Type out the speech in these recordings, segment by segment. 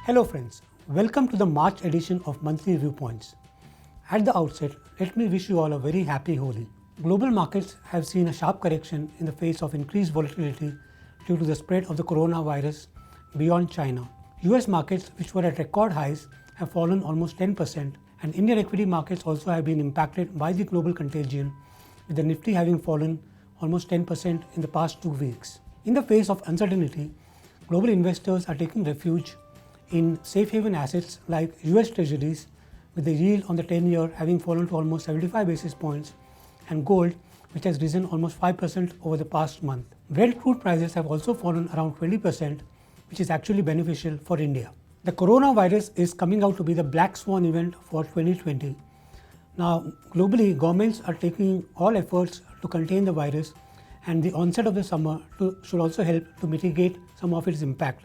Hello friends, welcome to the March edition of Monthly Viewpoints. At the outset, let me wish you all a very happy Holi. Global markets have seen a sharp correction in the face of increased volatility due to the spread of the coronavirus beyond China. US markets, which were at record highs, have fallen almost 10%, and Indian equity markets also have been impacted by the global contagion, with the Nifty having fallen almost 10% in the past 2 weeks. In the face of uncertainty, global investors are taking refuge in safe haven assets like US Treasuries, with the yield on the 10-year having fallen to almost 75 basis points, and gold, which has risen almost 5% over the past month. Brent crude prices have also fallen around 20%, which is actually beneficial for India. The coronavirus is coming out to be the black swan event for 2020. Now, globally, governments are taking all efforts to contain the virus, and the onset of the summer should also help to mitigate some of its impact.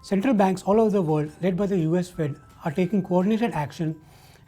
Central banks all over the world, led by the US Fed, are taking coordinated action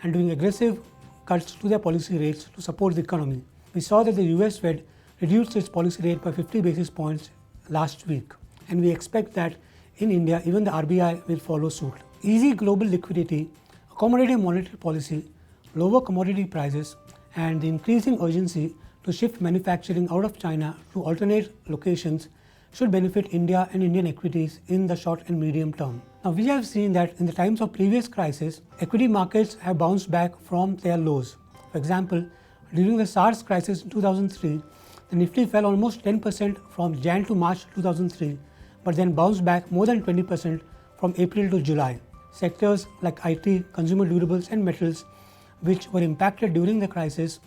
and doing aggressive cuts to their policy rates to support the economy. We saw that the US Fed reduced its policy rate by 50 basis points last week, and we expect that in India, even the RBI will follow suit. Easy global liquidity, accommodative monetary policy, lower commodity prices, and the increasing urgency to shift manufacturing out of China to alternate locations should benefit India and Indian equities in the short and medium term. Now, we have seen that in the times of previous crises, equity markets have bounced back from their lows. For example, during the SARS crisis in 2003, the Nifty fell almost 10% from Jan to March 2003, but then bounced back more than 20% from April to July. Sectors like IT, consumer durables and metals, which were impacted during the crisis,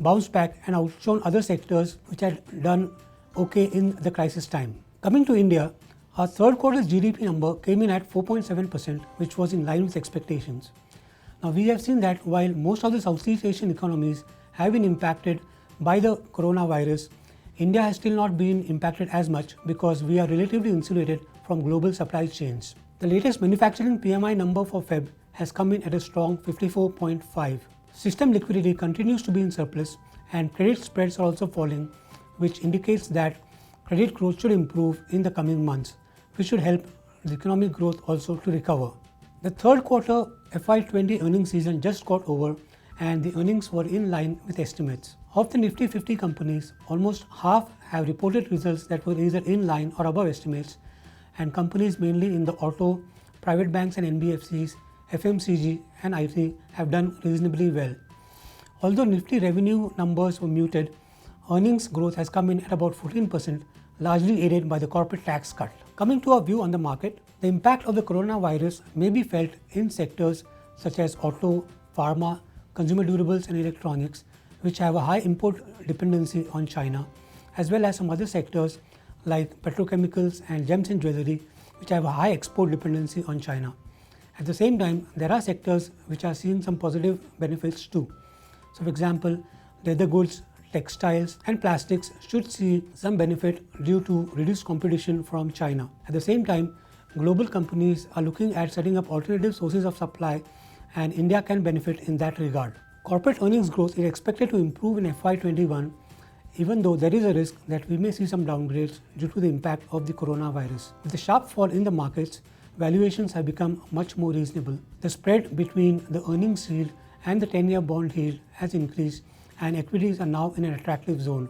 bounced back and outshone other sectors which had done okay in the crisis time. Coming to India, our third quarter's GDP number came in at 4.7%, which was in line with expectations. Now, we have seen that while most of the Southeast Asian economies have been impacted by the coronavirus, India has still not been impacted as much because we are relatively insulated from global supply chains. The latest manufacturing PMI number for Feb has come in at a strong 54.5. System liquidity continues to be in surplus, and credit spreads are also falling, which indicates that credit growth should improve in the coming months, which should help the economic growth also to recover. The third quarter FY20 earnings season just got over, and the earnings were in line with estimates. Of the Nifty 50 companies, almost half have reported results that were either in line or above estimates, and companies mainly in the auto, private banks and NBFCs, FMCG and IT have done reasonably well. Although Nifty revenue numbers were muted, earnings growth has come in at about 14%, largely aided by the corporate tax cut. Coming to our view on the market, the impact of the coronavirus may be felt in sectors such as auto, pharma, consumer durables and electronics, which have a high import dependency on China, as well as some other sectors like petrochemicals and gems and jewelry, which have a high export dependency on China. At the same time, there are sectors which are seeing some positive benefits too. So, for example, leather goods, textiles and plastics should see some benefit due to reduced competition from China. At the same time, global companies are looking at setting up alternative sources of supply, and India can benefit in that regard. Corporate earnings growth is expected to improve in FY21, even though there is a risk that we may see some downgrades due to the impact of the coronavirus. With the sharp fall in the markets, valuations have become much more reasonable. The spread between the earnings yield and the 10-year bond yield has increased, and equities are now in an attractive zone.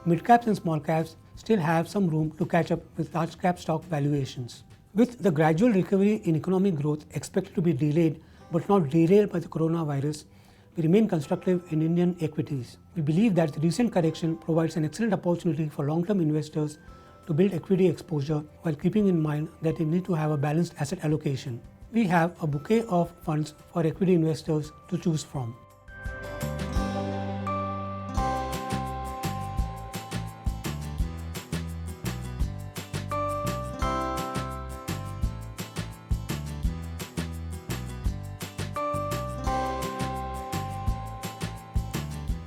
Mid-caps and small caps still have some room to catch up with large cap stock valuations. With the gradual recovery in economic growth expected to be delayed but not derailed by the coronavirus, we remain constructive in Indian equities. We believe that the recent correction provides an excellent opportunity for long-term investors to build equity exposure while keeping in mind that they need to have a balanced asset allocation. We have a bouquet of funds for equity investors to choose from.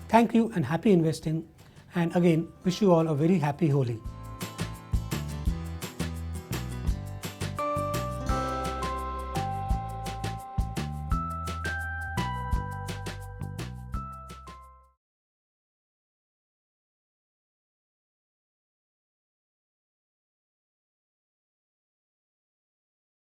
Thank you and happy investing, and again wish you all a very happy Holi.